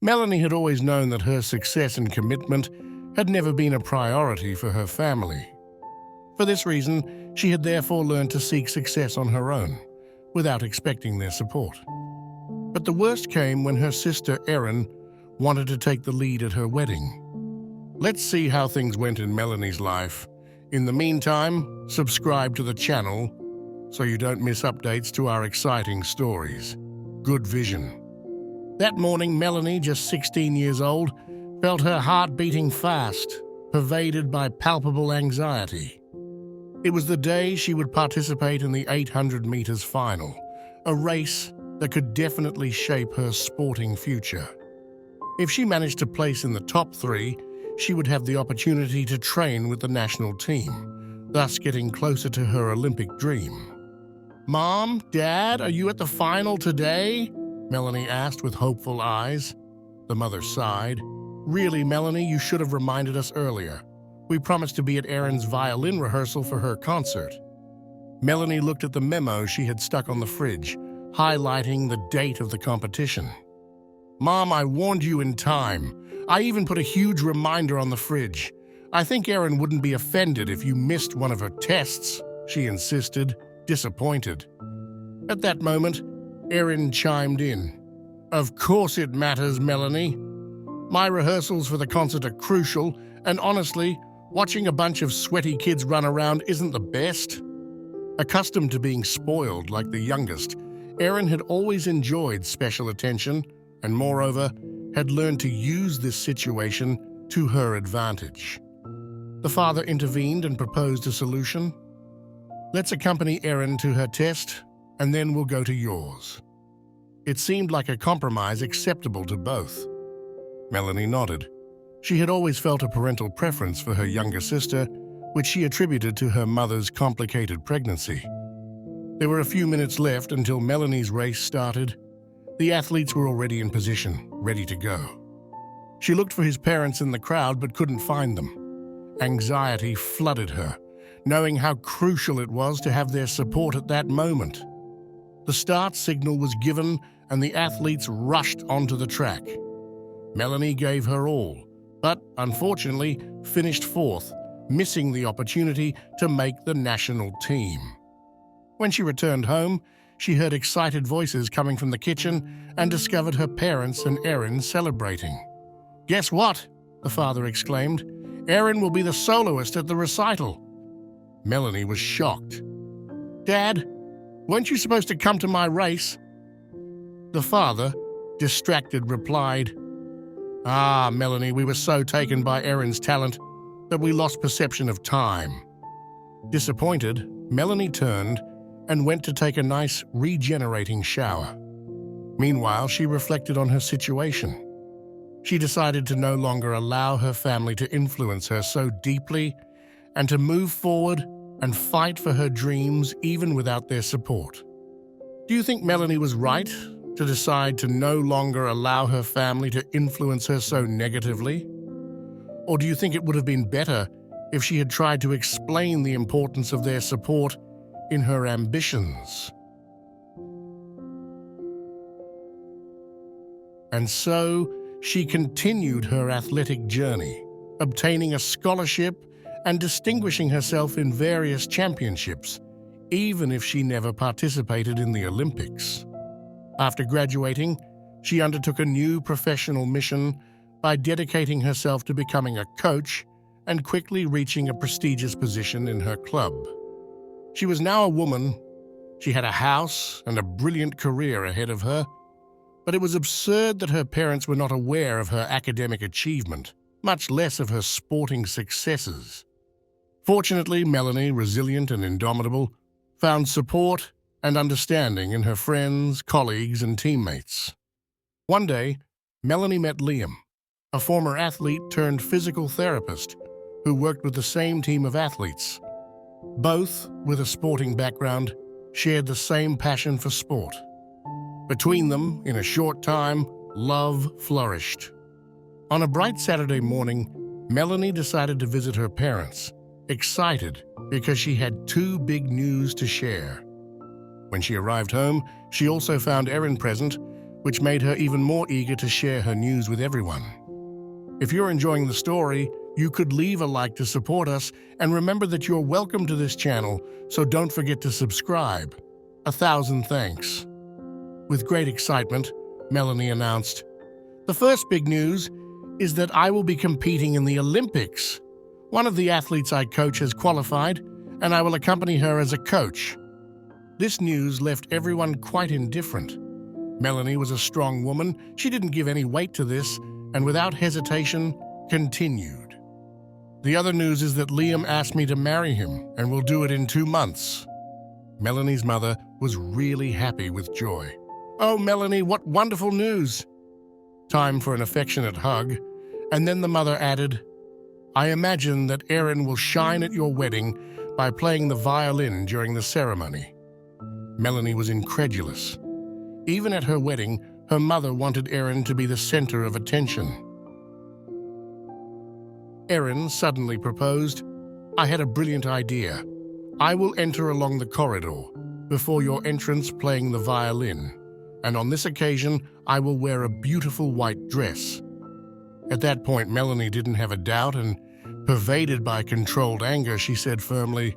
Melanie had always known that her success and commitment had never been a priority for her family. For this reason, she had therefore learned to seek success on her own, without expecting their support. But the worst came when her sister Erin wanted to take the lead at her wedding. Let's see how things went in Melanie's life. In the meantime, subscribe to the channel so you don't miss updates to our exciting stories. Good vision. That morning, Melanie, just 16 years old, felt her heart beating fast, pervaded by palpable anxiety. It was the day she would participate in the 800 meters final, a race that could definitely shape her sporting future. If she managed to place in the top 3, she would have the opportunity to train with the national team, thus getting closer to her Olympic dream. "Mom, Dad, are you at the final today?" Melanie asked with hopeful eyes. The mother sighed. "Really, Melanie, you should have reminded us earlier. We promised to be at Erin's violin rehearsal for her concert." Melanie looked at the memo she had stuck on the fridge, highlighting the date of the competition. "Mom, I warned you in time. I even put a huge reminder on the fridge. I think Erin wouldn't be offended if you missed one of her tests," she insisted, disappointed. At that moment, Erin chimed in. "Of course it matters, Melanie. My rehearsals for the concert are crucial, and honestly, watching a bunch of sweaty kids run around isn't the best." Accustomed to being spoiled like the youngest, Erin had always enjoyed special attention and, moreover, had learned to use this situation to her advantage. The father intervened and proposed a solution. "Let's accompany Erin to her test, and then we'll go to yours." It seemed like a compromise acceptable to both. Melanie nodded. She had always felt a parental preference for her younger sister, which she attributed to her mother's complicated pregnancy. There were a few minutes left until Melanie's race started. The athletes were already in position, ready to go. She looked for his parents in the crowd but couldn't find them. Anxiety flooded her, knowing how crucial it was to have their support at that moment. The start signal was given and the athletes rushed onto the track. Melanie gave her all, but unfortunately finished 4th, missing the opportunity to make the national team. When she returned home, she heard excited voices coming from the kitchen and discovered her parents and Erin celebrating. "Guess what?" the father exclaimed. "Erin will be the soloist at the recital." Melanie was shocked. "Dad, weren't you supposed to come to my race?" The father, distracted, replied, "Ah, Melanie, we were so taken by Erin's talent that we lost perception of time." Disappointed, Melanie turned and went to take a nice, regenerating shower. Meanwhile, she reflected on her situation. She decided to no longer allow her family to influence her so deeply and to move forward and fight for her dreams even without their support. Do you think Melanie was right to decide to no longer allow her family to influence her so negatively? Or do you think it would have been better if she had tried to explain the importance of their support in her ambitions? And so, she continued her athletic journey, obtaining a scholarship and distinguishing herself in various championships, even if she never participated in the Olympics. After graduating, she undertook a new professional mission by dedicating herself to becoming a coach and quickly reaching a prestigious position in her club. She was now a woman. She had a house and a brilliant career ahead of her, but it was absurd that her parents were not aware of her academic achievement, much less of her sporting successes. Fortunately, Melanie, resilient and indomitable, found support and understanding in her friends, colleagues, and teammates. One day, Melanie met Liam, a former athlete turned physical therapist who worked with the same team of athletes. Both, with a sporting background, shared the same passion for sport. Between them, in a short time, love flourished. On a bright Saturday morning, Melanie decided to visit her parents, excited because she had 2 big news to share. When she arrived home, she also found Erin present, which made her even more eager to share her news with everyone. If you're enjoying the story, you could leave a like to support us, and remember that you're welcome to this channel, so don't forget to subscribe. 1,000 thanks. With great excitement, Melanie announced, "The first big news is that I will be competing in the Olympics. One of the athletes I coach has qualified, and I will accompany her as a coach." This news left everyone quite indifferent. Melanie was a strong woman. She didn't give any weight to this, and without hesitation, continued. "The other news is that Liam asked me to marry him, and will do it in 2 months." Melanie's mother was really happy with joy. "Oh, Melanie, what wonderful news!" Time for an affectionate hug, and then the mother added, "I imagine that Erin will shine at your wedding by playing the violin during the ceremony." Melanie was incredulous. Even at her wedding, her mother wanted Erin to be the center of attention. Erin suddenly proposed, "I had a brilliant idea. I will enter along the corridor before your entrance playing the violin, and on this occasion I will wear a beautiful white dress." At that point, Melanie didn't have a doubt, and pervaded by controlled anger, she said firmly,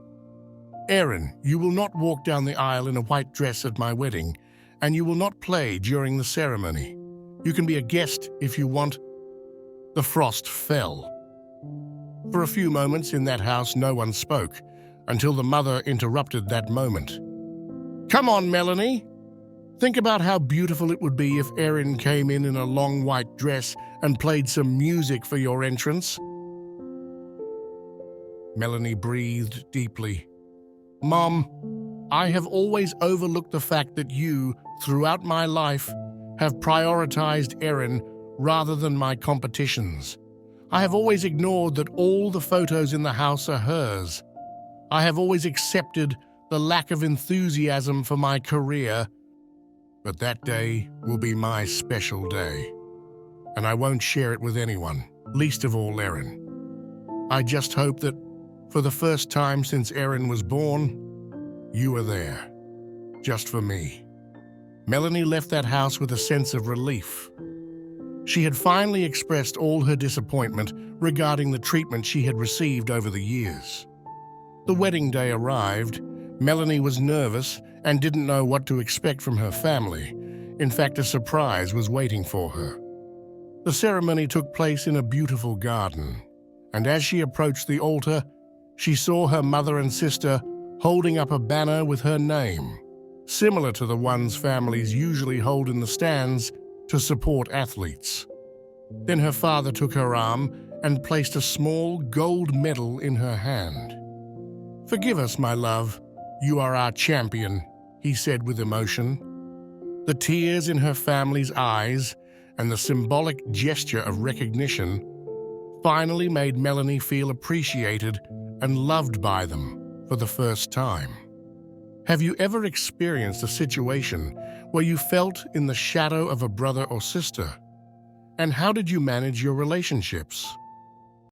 "Erin, you will not walk down the aisle in a white dress at my wedding, and you will not play during the ceremony. You can be a guest if you want." The frost fell. For a few moments in that house, no one spoke, until the mother interrupted that moment. "Come on, Melanie. Think about how beautiful it would be if Erin came in a long white dress and played some music for your entrance." Melanie breathed deeply. "Mom, I have always overlooked the fact that you, throughout my life, have prioritized Erin rather than my competitions. I have always ignored that all the photos in the house are hers. I have always accepted the lack of enthusiasm for my career. But that day will be my special day, and I won't share it with anyone, least of all Erin. I just hope that, for the first time since Erin was born, you are there, just for me." Melanie left that house with a sense of relief. She had finally expressed all her disappointment regarding the treatment she had received over the years. The wedding day arrived. Melanie was nervous and didn't know what to expect from her family. In fact, a surprise was waiting for her. The ceremony took place in a beautiful garden, and as she approached the altar, she saw her mother and sister holding up a banner with her name, similar to the ones families usually hold in the stands to support athletes. Then her father took her arm and placed a small gold medal in her hand. "Forgive us, my love. You are our champion," he said with emotion. The tears in her family's eyes and the symbolic gesture of recognition finally made Melanie feel appreciated and loved by them for the first time. Have you ever experienced a situation where you felt in the shadow of a brother or sister? And how did you manage your relationships?